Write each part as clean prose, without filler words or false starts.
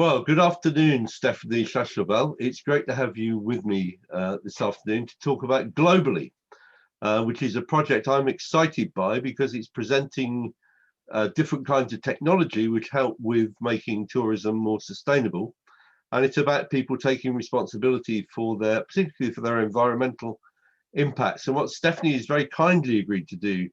Well, good afternoon, Stephanie Schachtelbel. It's great to have you with me this afternoon to talk about Globally, which is a project I'm excited by because it's presenting different kinds of technology which help with making tourism more sustainable. And it's about people taking responsibility for particularly for their environmental impacts. And what Stephanie has very kindly agreed to do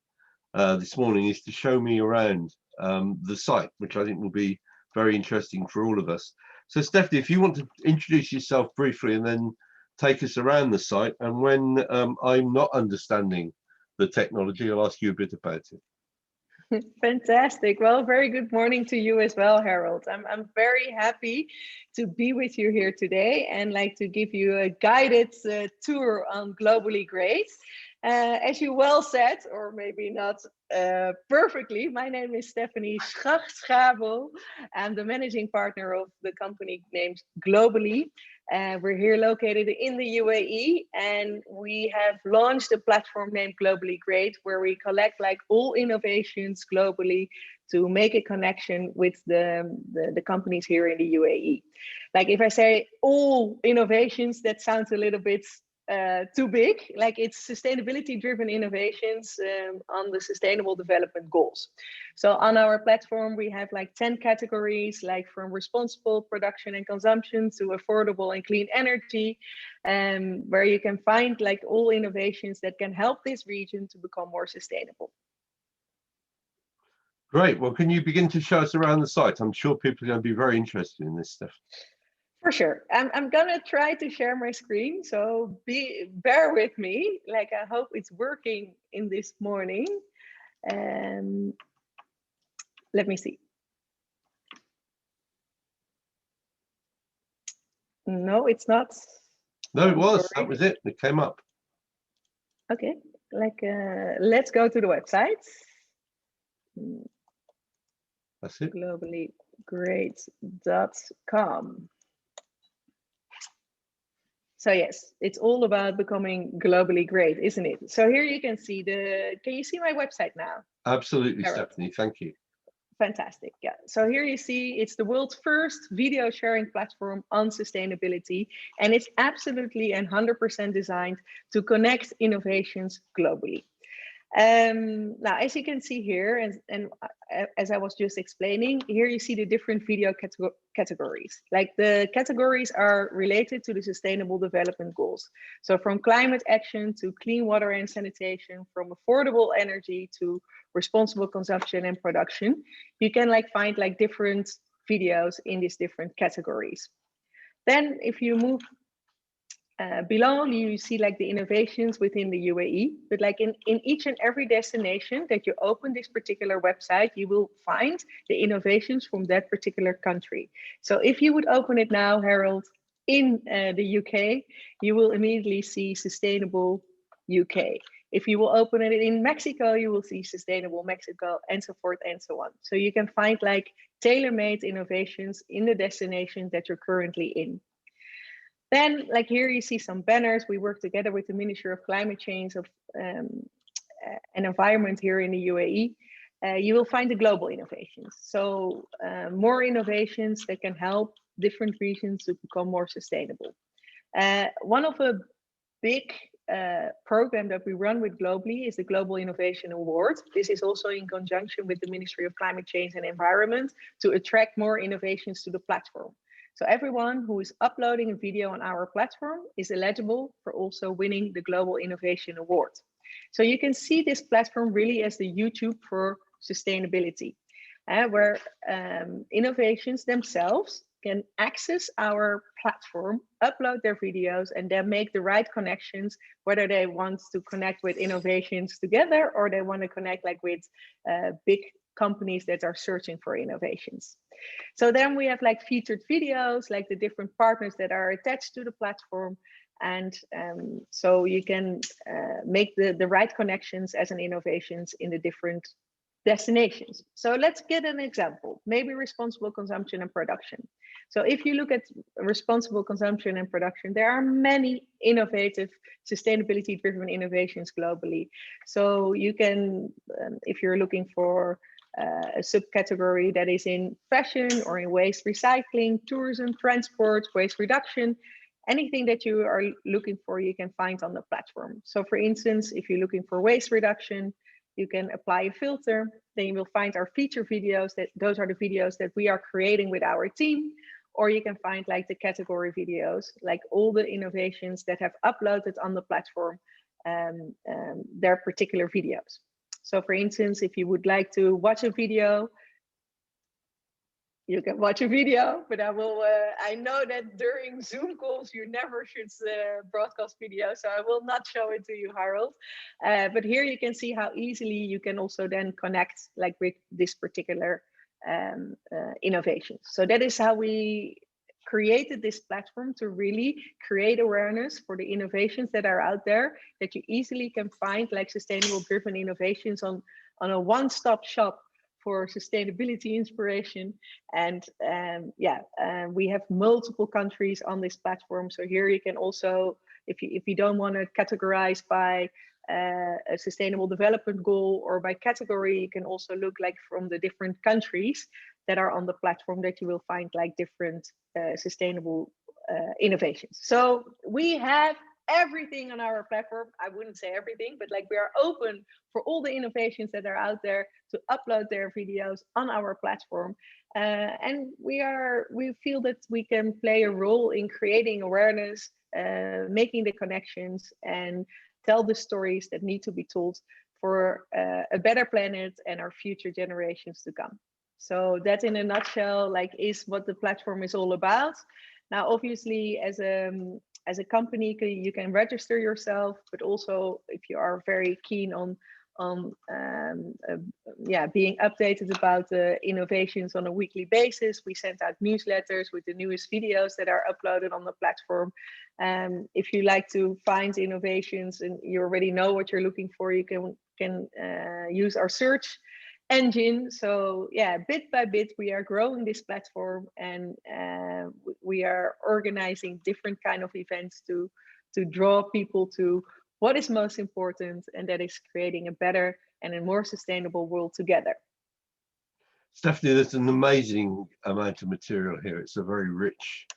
this morning is to show me around the site, which I think will be very interesting for all of us. So Stephanie, if you want to introduce yourself briefly and then take us around the site, and when I'm not understanding the technology, I'll ask you a bit about it. Fantastic. Well, very good morning to you as well, Harold. I'm very happy to be with you here today and like to give you a guided tour on Globally Great. As you well said, or maybe not perfectly, my name is Stephanie Schachtelbel. I'm the managing partner of the company named Globally. We're here located in the UAE, and we have launched a platform named Globally Great, where we collect like all innovations globally to make a connection with the companies here in the UAE. Like if I say all innovations, that sounds a little bit too big. Like it's sustainability driven innovations on the sustainable development goals. So on our platform we have like 10 categories, like from responsible production and consumption to affordable and clean energy, where you can find like all innovations that can help this region to become more sustainable. Great. Well, can you begin to show us around the site? I'm sure people are going to be very interested in this stuff. For sure. I'm gonna try to share my screen, so bear with me. Like I hope it's working in this morning. Let me see. No, it's not. No, it was. That was it. It came up. Okay. Like let's go to the website. That's it. globallygreat.com. So yes, it's all about becoming globally great, isn't it? So here you can see can you see my website now? Absolutely, Harold. Stephanie, thank you. Fantastic, yeah. So here you see it's the world's first video sharing platform on sustainability, and it's absolutely and 100% designed to connect innovations globally. Now, as you can see here, and as I was just explaining, here you see the different video categories. Like the categories are related to the Sustainable Development Goals. So from climate action to clean water and sanitation, from affordable energy to responsible consumption and production, you can like find like different videos in these different categories. Then if you move below, you see like the innovations within the UAE, but like in each and every destination that you open this particular website, you will find the innovations from that particular country. So if you would open it now, Harold, in the UK, you will immediately see Sustainable UK. If you will open it in Mexico, you will see Sustainable Mexico, and so forth and so on. So you can find like tailor-made innovations in the destination that you're currently in. Then, like here, you see some banners. We work together with the Ministry of Climate Change and Environment here in the UAE. You will find the global innovations. So more innovations that can help different regions to become more sustainable. One of the big program that we run with Globally is the Global Innovation Award. This is also in conjunction with the Ministry of Climate Change and Environment to attract more innovations to the platform. So everyone who is uploading a video on our platform is eligible for also winning the Global Innovation Award. So you can see this platform really as the YouTube for sustainability, where innovations themselves can access our platform, upload their videos, and then make the right connections, whether they want to connect with innovations together or they want to connect like with big companies that are searching for innovations. So then we have like featured videos, like the different partners that are attached to the platform. And so you can make the right connections as an innovations in the different destinations. So let's get an example, maybe responsible consumption and production. So if you look at responsible consumption and production, there are many innovative sustainability driven innovations globally. So you can, if you're looking for a subcategory that is in fashion or in waste recycling, tourism, transport, waste reduction. Anything that you are looking for, you can find on the platform. So for instance, if you're looking for waste reduction, you can apply a filter. Then you will find our feature videos. Those are the videos that we are creating with our team. Or you can find like the category videos, like all the innovations that have uploaded on the platform, their particular videos. So for instance, if you would like to watch a video, you can watch a video, but I know that during Zoom calls, you never should broadcast video, so I will not show it to you, Harold. But here you can see how easily you can also then connect like with this particular innovation. So that is how we created this platform, to really create awareness for the innovations that are out there, that you easily can find like sustainable driven innovations on a one-stop shop for sustainability inspiration. And we have multiple countries on this platform. So here you can also, if you don't want to categorize by a sustainable development goal or by category, you can also look like from the different countries that are on the platform, that you will find like different sustainable innovations. So we have everything on our platform. I wouldn't say everything, but like we are open for all the innovations that are out there to upload their videos on our platform. And we feel that we can play a role in creating awareness, making the connections, and tell the stories that need to be told for a better planet and our future generations to come. So that in a nutshell, like, is what the platform is all about. Now, obviously, as a company, you can register yourself, but also if you are very keen on being updated about the innovations on a weekly basis, we send out newsletters with the newest videos that are uploaded on the platform. If you like to find innovations and you already know what you're looking for, you can use our search engine. So yeah, bit by bit, we are growing this platform, and we are organizing different kind of events to draw people to what is most important, and that is creating a better and a more sustainable world together. Stephanie, there's an amazing amount of material here. It's a very rich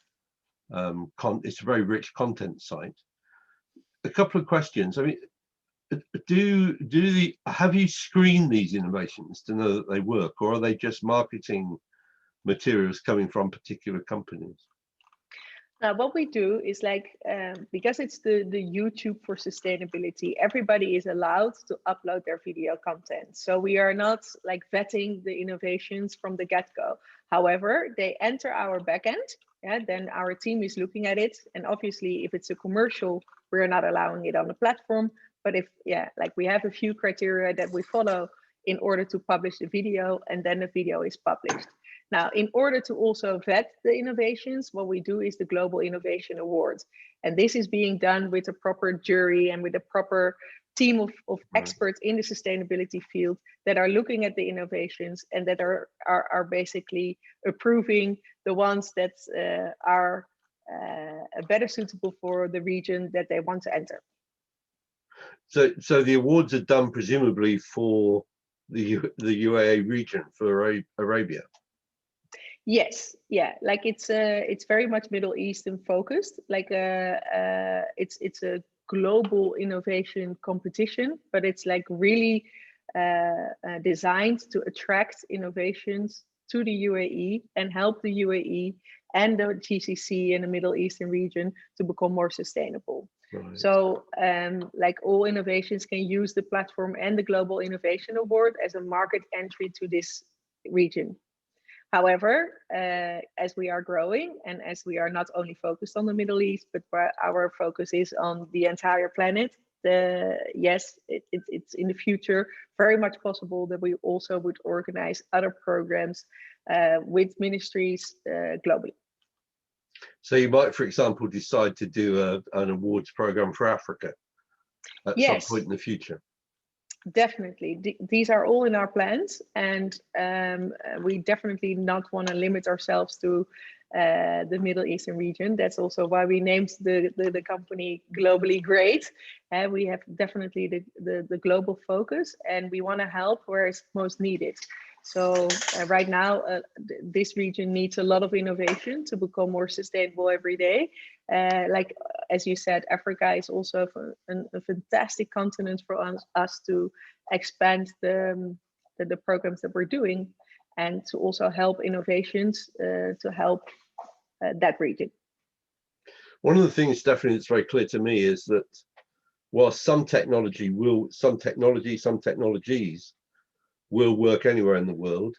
content site. A couple of questions. I mean, have you screened these innovations to know that they work, or are they just marketing materials coming from particular companies? Now, what we do is like, because it's the YouTube for sustainability, everybody is allowed to upload their video content. So we are not like vetting the innovations from the get-go. However, they enter our backend, then our team is looking at it. And obviously, if it's a commercial, we're not allowing it on the platform. But if, like we have a few criteria that we follow in order to publish the video, and then the video is published. Now, in order to also vet the innovations, what we do is the Global Innovation Awards. And this is being done with a proper jury and with a proper team of experts in the sustainability field that are looking at the innovations and that are basically approving the ones that are better suitable for the region that they want to enter. So the awards are done presumably for the UAE region, for Arabia. Yes, yeah, like it's very much Middle Eastern focused. Like it's a global innovation competition, but it's like really designed to attract innovations to the UAE and help the UAE and the GCC and the Middle Eastern region to become more sustainable. Right. So like all innovations can use the platform and the Global Innovation Award as a market entry to this region. However, as we are growing and as we are not only focused on the Middle East, but our focus is on the entire planet, yes, it's in the future very much possible that we also would organize other programs with ministries globally. So you might, for example, decide to do an awards program for Africa at some point in the future. Definitely, these are all in our plans, and we definitely not want to limit ourselves to the Middle Eastern region. That's also why we named the company Globally Great. And we have definitely the global focus, and we want to help where it's most needed. So right now, this region needs a lot of innovation to become more sustainable every day. Like, as you said, Africa is also a fantastic continent for us to expand the programs that we're doing, and to also help innovations to help that region. One of the things, Stephanie, that's very clear to me is that while some technologies will work anywhere in the world,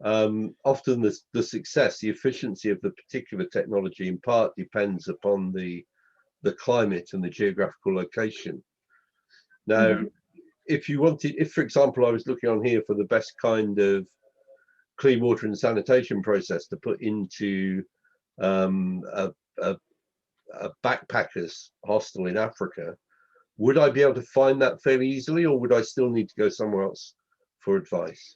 often the success, the efficiency of the particular technology in part depends upon the climate and the geographical location. Now, if for example, I was looking on here for the best kind of clean water and sanitation process to put into a backpackers hostel in Africa, would I be able to find that fairly easily, or would I still need to go somewhere else for advice?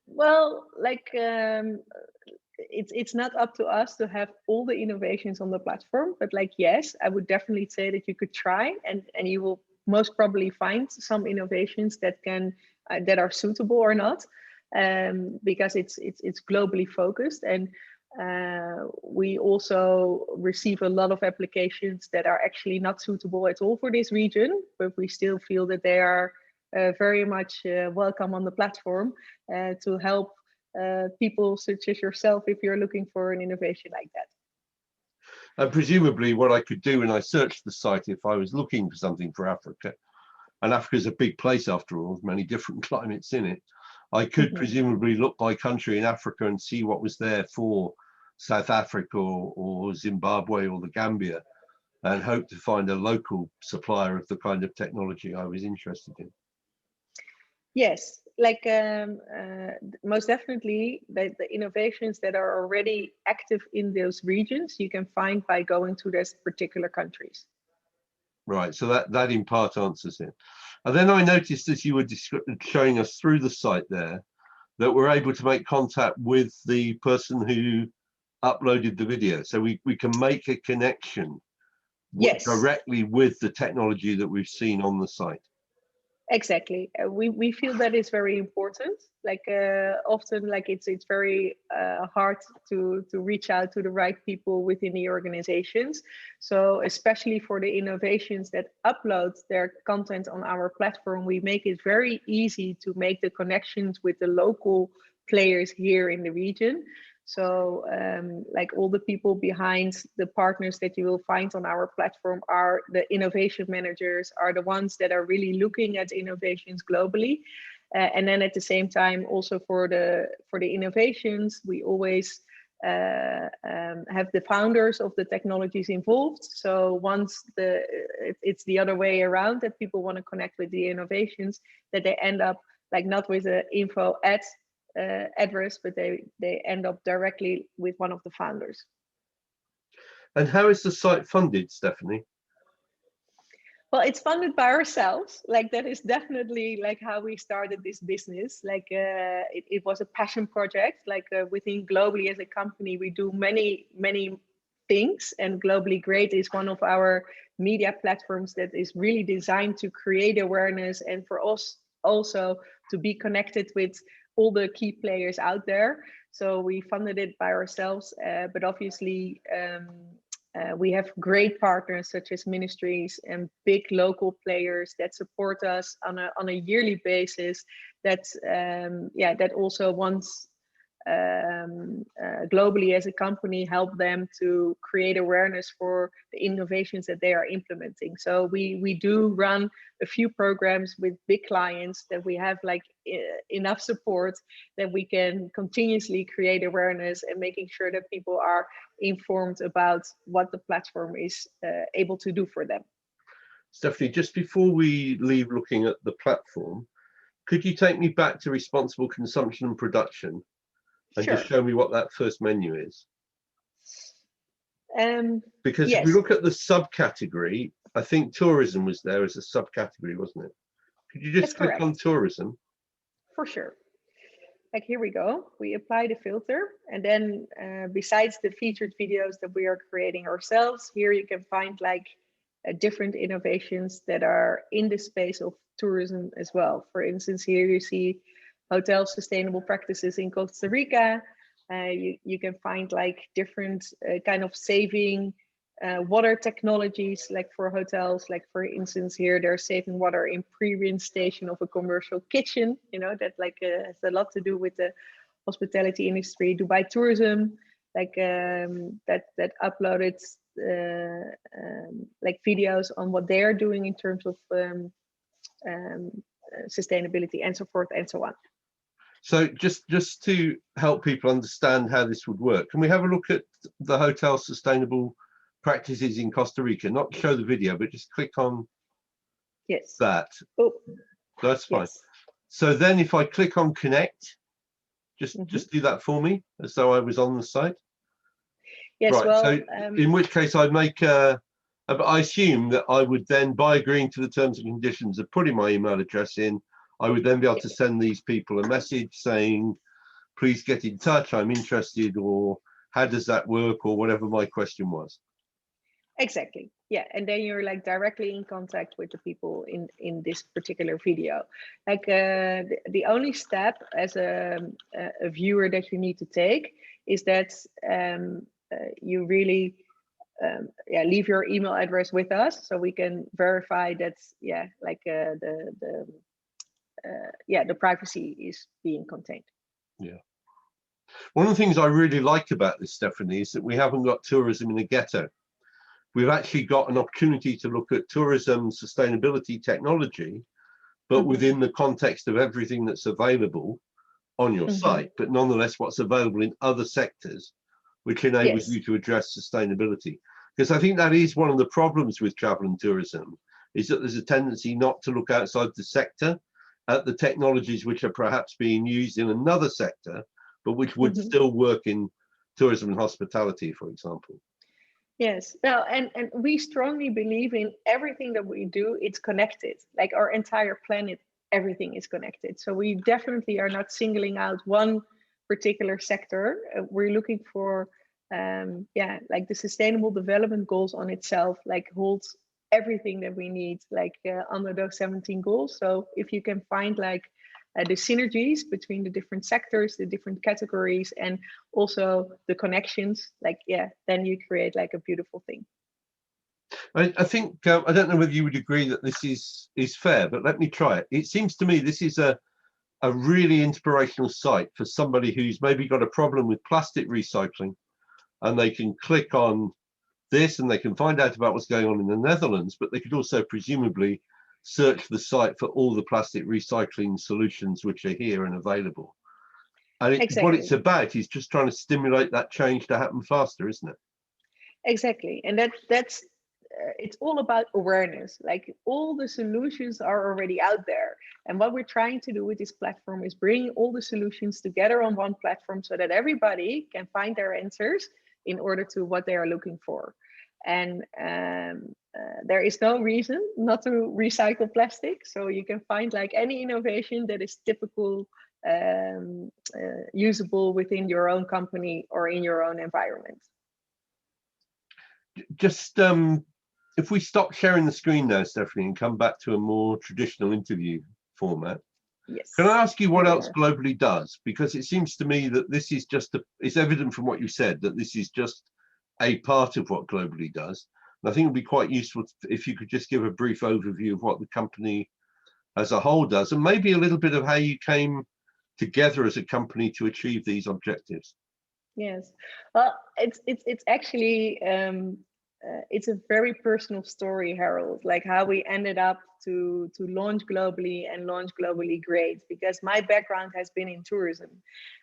Well, like it's not up to us to have all the innovations on the platform, but like, yes, I would definitely say that you could try, and you will most probably find some innovations that can that are suitable or not, because it's globally focused. And we also receive a lot of applications that are actually not suitable at all for this region, but we still feel that they are very much welcome on the platform to help people such as yourself if you're looking for an innovation like that. And presumably what I could do when I searched the site, if I was looking for something for Africa, and Africa is a big place after all, many different climates in it, I could presumably look by country in Africa and see what was there for South Africa or Zimbabwe or the Gambia, and hope to find a local supplier of the kind of technology I was interested in. Yes, like most definitely the innovations that are already active in those regions, you can find by going to those particular countries. Right, so that in part answers it. And then I noticed as you were showing us through the site there, that we're able to make contact with the person who uploaded the video. So we can make a connection directly with the technology that we've seen on the site. Exactly. We feel that is very important. Like often, like it's very hard to reach out to the right people within the organizations. So especially for the innovations that upload their content on our platform, we make it very easy to make the connections with the local players here in the region. So like all the people behind the partners that you will find on our platform are the innovation managers, are the ones that are really looking at innovations globally. And then at the same time, also for the innovations, we always have the founders of the technologies involved. So once it's the other way around, that people want to connect with the innovations, that they end up like not with the info address, but they end up directly with one of the founders. And how is the site funded, Stephanie? Well, it's funded by ourselves. Like that is definitely like how we started this business. Like it was a passion project. Like within Globally as a company, we do many things, and Globally Great is one of our media platforms that is really designed to create awareness and for us also to be connected with all the key players out there. So we funded it by ourselves, but obviously we have great partners such as ministries and big local players that support us on a yearly basis. That that also wants Globally as a company help them to create awareness for the innovations that they are implementing. So we do run a few programs with big clients that we have like enough support that we can continuously create awareness and making sure that people are informed about what the platform is able to do for them. Stephanie, just before we leave looking at the platform, could you take me back to responsible consumption and production? And just show me what that first menu is. Because if we look at the subcategory, I think tourism was there as a subcategory, wasn't it? Could you just click on tourism? For sure. Like here we go. We apply the filter, and then besides the featured videos that we are creating ourselves, here you can find like different innovations that are in the space of tourism as well. For instance, here you see hotel sustainable practices in Costa Rica. You can find like different kind of saving water technologies, like for hotels, like for instance here they're saving water in pre-rinse station of a commercial kitchen, you know, that like has a lot to do with the hospitality industry. Dubai Tourism, like that uploaded like videos on what they're doing in terms of sustainability and so forth and so on. So just to help people understand how this would work, can we have a look at the hotel sustainable practices in Costa Rica? Not show the video, but just click on that. Oh, that's fine. Yes. So then if I click on connect, just do that for me as though I was on the site. Yes, right, well, so in which case I'd make I assume that I would then, by agreeing to the terms and conditions of putting my email address in, I would then be able to send these people a message saying, please get in touch, I'm interested, or how does that work, or whatever my question was. Exactly. Yeah, and then you're like directly in contact with the people in this particular video. Like the only step as a viewer that you need to take is that you really leave your email address with us so we can verify that the privacy is being contained. Yeah. One of the things I really like about this, Stephanie, is that we haven't got tourism in a ghetto. We've actually got an opportunity to look at tourism sustainability technology, but within the context of everything that's available on your site, but nonetheless what's available in other sectors, which enables you to address sustainability. Because I think that is one of the problems with travel and tourism, is that there's a tendency not to look outside the sector at the technologies which are perhaps being used in another sector, but which would still work in tourism and hospitality, for example. Yes, well, and we strongly believe in everything that we do, it's connected. Like our entire planet, everything is connected. So we definitely are not singling out one particular sector. We're looking for, like the Sustainable Development Goals on itself, like holds everything that we need, like under those 17 goals. So if you can find like the synergies between the different sectors, the different categories, and also the connections, like, then you create like a beautiful thing. I think, I don't know whether you would agree that this is fair, but let me try it. It seems to me this is a really inspirational site for somebody who's maybe got a problem with plastic recycling, and they can click on this and they can find out about what's going on in the Netherlands, but they could also presumably search the site for all the plastic recycling solutions which are here and available. And what it's about is just trying to stimulate that change to happen faster, isn't it? Exactly, and that's it's all about awareness. Like all the solutions are already out there, and what we're trying to do with this platform is bring all the solutions together on one platform so that everybody can find their answers in order to what they are looking for. And there is no reason not to recycle plastic. So you can find like any innovation that is typical, usable within your own company or in your own environment. Just if we stop sharing the screen now, Stephanie, and come back to a more traditional interview format. Yes. Can I ask you what else Globally does? Because it seems to me that this is just it's evident from what you said that this is just a part of what Globally does. And I think it would be quite useful if you could just give a brief overview of what the company as a whole does, and maybe a little bit of how you came together as a company to achieve these objectives. Yes, well, it's actually it's a very personal story, Harold, like how we ended up to launch Globally and launch Globally Great, because my background has been in tourism.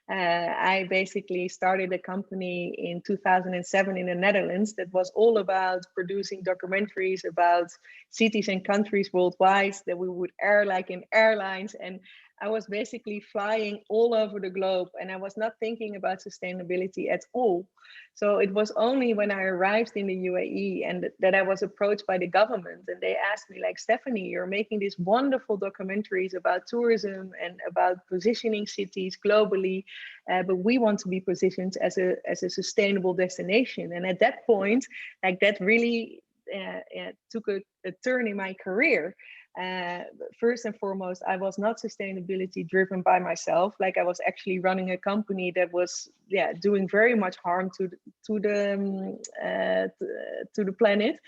I basically started a company in 2007 in the Netherlands that was all about producing documentaries about cities and countries worldwide that we would air like in airlines. And I was basically flying all over the globe, and I was not thinking about sustainability at all. So it was only when I arrived in the UAE and that I was approached by the government, and they asked me like, Stephanie, you're making these wonderful documentaries about tourism and about positioning cities globally, but we want to be positioned as a sustainable destination. And at that point, like that really took a turn in my career. First and foremost, I was not sustainability driven by myself. Like I was actually running a company that was, yeah, doing very much harm to the planet,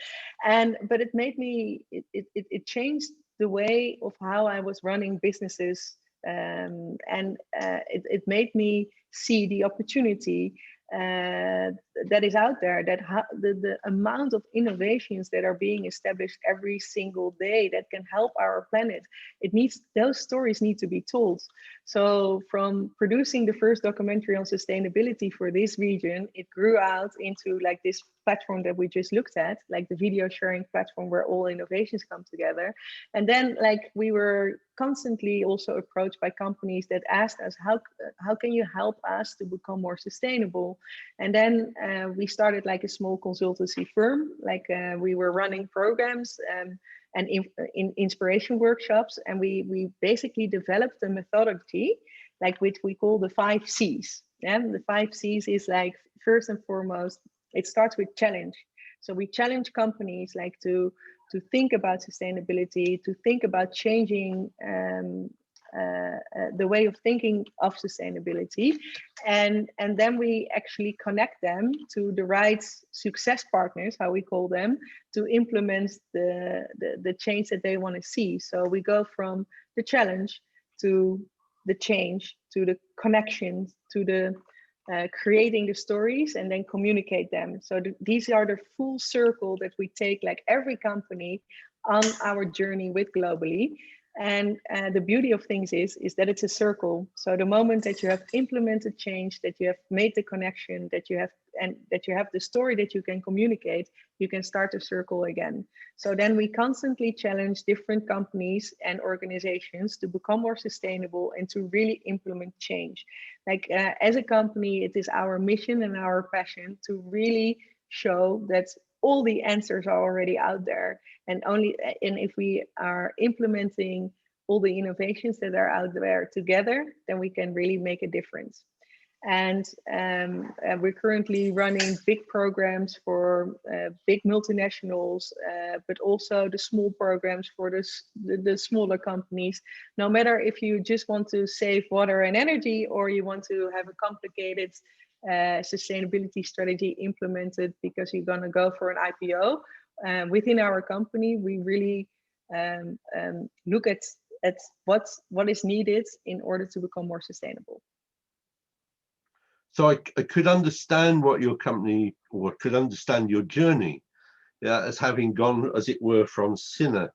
but it made me, it changed the way of how I was running businesses, and it made me see the opportunity that is out there, that the amount of innovations that are being established every single day that can help our planet. Those stories need to be told. So from producing the first documentary on sustainability for this region, it grew out into like this platform that we just looked at, like the video sharing platform where all innovations come together. And then like we were constantly also approached by companies that asked us, how can you help us to become more sustainable? And then we started like a small consultancy firm, like we were running programs and in inspiration workshops, and we basically developed a methodology like which we call the 5 C's. And the 5 C's is like, first and foremost, it starts with challenge. So we challenge companies like to think about sustainability, to think about changing the way of thinking of sustainability, and then we actually connect them to the right success partners, how we call them, to implement the change that they want to see. So we go from the challenge to the change, to the connections, to the creating the stories and then communicate them. So these are the full circle that we take, like every company, on our journey with Globally. And the beauty of things is that it's a circle. So the moment that you have implemented change, that you have made the connection, that you have the story that you can communicate, you can start a circle again. So then we constantly challenge different companies and organizations to become more sustainable and to really implement change. Like as a company, it is our mission and our passion to really show that all the answers are already out there, and if we are implementing all the innovations that are out there together, then we can really make a difference. And we're currently running big programs for big multinationals, but also the small programs for the smaller companies. No matter if you just want to save water and energy, or you want to have a complicated sustainability strategy implemented because you're going to go for an IPO. Within our company, we really look at what is needed in order to become more sustainable. So I could understand what your company, or could understand your journey, as having gone, as it were, from sinner,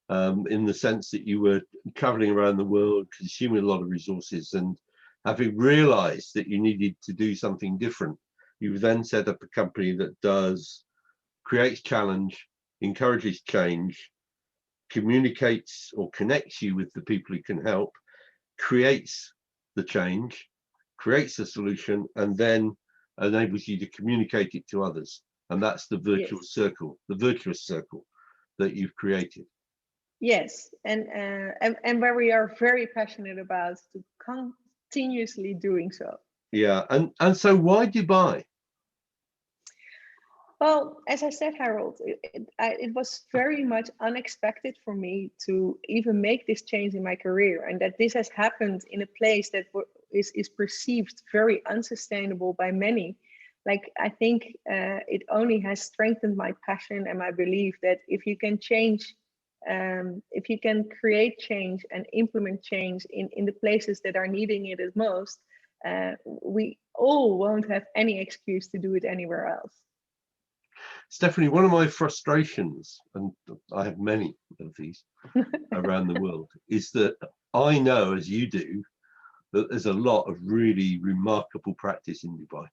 in the sense that you were traveling around the world, consuming a lot of resources, and having realized that you needed to do something different. You've then set up a company that creates challenge, encourages change, communicates or connects you with the people who can help, creates the change, creates the solution, and then enables you to communicate it to others. And that's the virtuous circle, the virtuous circle that you've created. Yes, and where we are very passionate about to continuously doing so. Yeah, and so why Dubai? Well, as I said, Harold, it was very much unexpected for me to even make this change in my career, and that this has happened in a place that is perceived very unsustainable by many. Like, I think it only has strengthened my passion and my belief that if you can change, if you can create change and implement change in the places that are needing it the most, we all won't have any excuse to do it anywhere else. Stephanie, one of my frustrations, and I have many of these around the world, is that I know, as you do, that there's a lot of really remarkable practice in Dubai.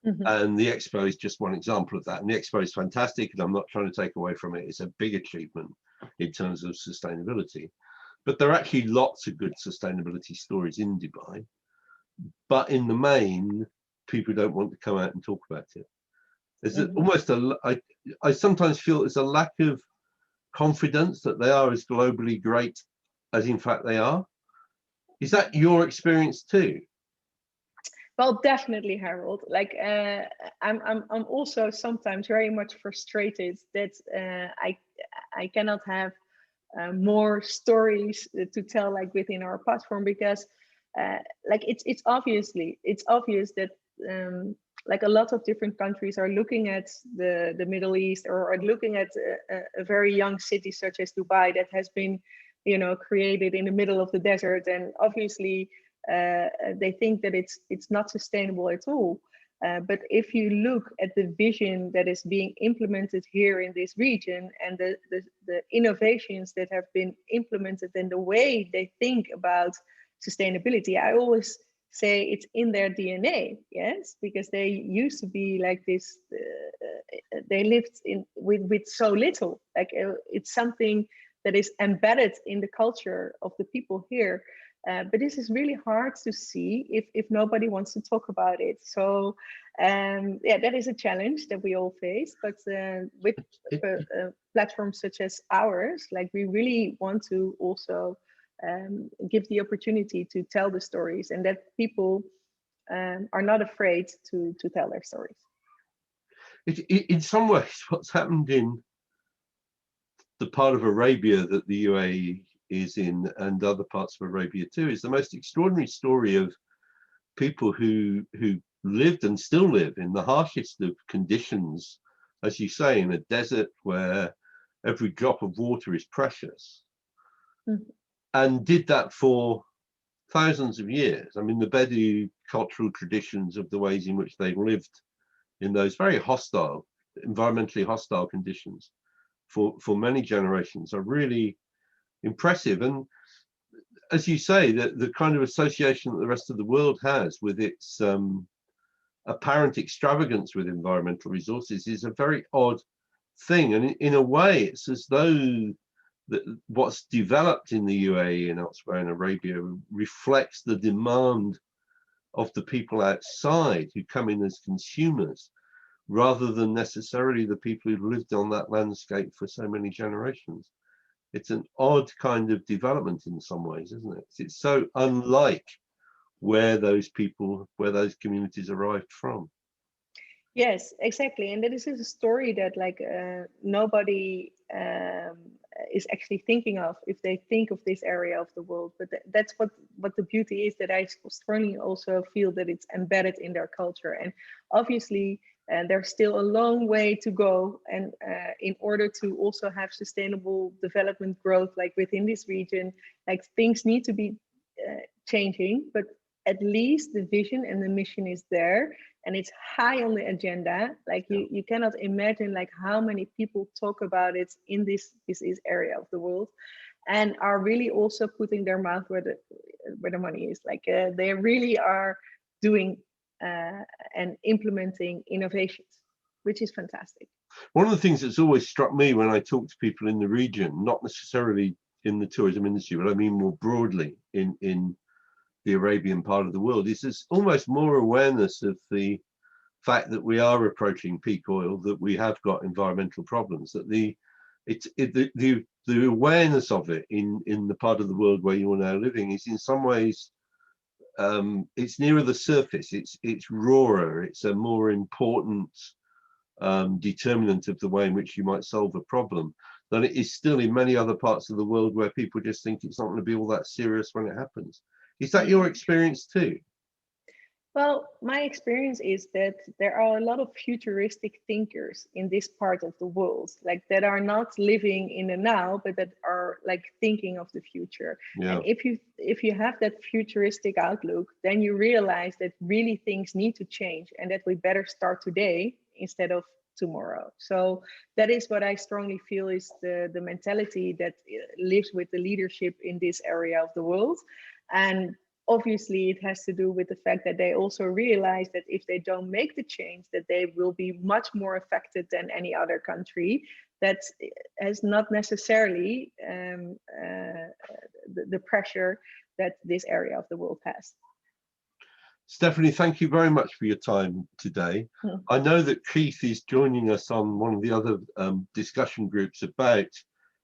Mm-hmm. And the Expo is just one example of that. And the Expo is fantastic, and I'm not trying to take away from it. It's a big achievement in terms of sustainability. But there are actually lots of good sustainability stories in Dubai. But in the main, people don't want to come out and talk about it. There's almost I sometimes feel there's a lack of confidence that they are as globally great as in fact they are. Is that your experience too? Well, definitely, Harold. Like I'm also sometimes very much frustrated that I cannot have more stories to tell like within our platform, because like it's obvious that like a lot of different countries are looking at the Middle East, or are looking at a very young city such as Dubai that has been, you know, created in the middle of the desert, and obviously they think that it's not sustainable at all. But if you look at the vision that is being implemented here in this region, and the innovations that have been implemented, and the way they think about sustainability, I always say it's in their DNA, yes, because they used to be like this. They lived with so little. Like it's something that is embedded in the culture of the people here. But this is really hard to see if nobody wants to talk about it. So yeah, that is a challenge that we all face. But with platforms such as ours, like we really want to also give the opportunity to tell the stories, and that people are not afraid to tell their stories. In some ways, what's happened in the part of Arabia that the UAE is in, and other parts of Arabia too, is the most extraordinary story of people who lived and still live in the harshest of conditions, as you say, in a desert where every drop of water is precious. Mm-hmm. And did that for thousands of years. I mean, the Bedou cultural traditions of the ways in which they lived in those very hostile, environmentally hostile conditions for many generations are really impressive. And as you say, the kind of association that the rest of the world has with its apparent extravagance with environmental resources is a very odd thing. And in a way, it's as though what's developed in the UAE and elsewhere in Arabia reflects the demand of the people outside who come in as consumers, rather than necessarily the people who've lived on that landscape for so many generations. It's an odd kind of development in some ways, isn't it? It's so unlike where those communities arrived from. Yes, exactly. And that is a story that like nobody is actually thinking of if they think of this area of the world. But that's what the beauty is, that I strongly also feel that it's embedded in their culture. And obviously, there's still a long way to go. And in order to also have sustainable development growth, like within this region, like things need to be changing, but at least the vision and the mission is there, and it's high on the agenda. Like you cannot imagine like how many people talk about it in this area of the world, and are really also putting their mouth where the money is. Like they really are doing and implementing innovations, which is fantastic. One of the things that's always struck me when I talk to people in the region, not necessarily in the tourism industry, but I mean more broadly in the Arabian part of the world, is there's almost more awareness of the fact that we are approaching peak oil, that we have got environmental problems, that the awareness of it in the part of the world where you are now living is in some ways it's nearer the surface, it's rawer, it's a more important determinant of the way in which you might solve a problem than it is still in many other parts of the world where people just think it's not going to be all that serious when it happens. Is that your experience too? Well, my experience is that there are a lot of futuristic thinkers in this part of the world, like that are not living in the now, but that are like thinking of the future. Yeah. And if you have that futuristic outlook, then you realize that really things need to change, and that we better start today instead of tomorrow. So that is what I strongly feel is the mentality that lives with the leadership in this area of the world. And obviously it has to do with the fact that they also realize that if they don't make the change, that they will be much more affected than any other country that has not necessarily the pressure that this area of the world has. Stephanie, thank you very much for your time today. I know that Keith is joining us on one of the other discussion groups about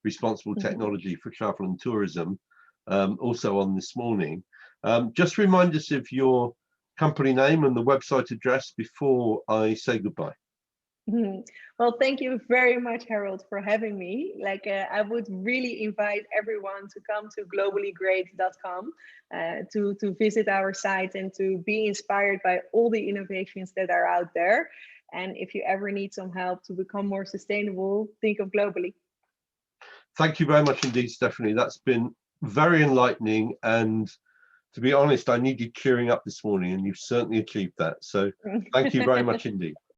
responsible technology for travel and tourism, also on this morning. Just remind us of your company name and the website address before I say goodbye. Mhm. Well, thank you very much, Harold, for having me. Like, I would really invite everyone to come to globallygreat.com to visit our site and to be inspired by all the innovations that are out there. And if you ever need some help to become more sustainable, think of Globally. Thank you very much indeed, Stephanie. That's been very enlightening. And to be honest, I needed cheering up this morning, and you've certainly achieved that. So thank you very much indeed.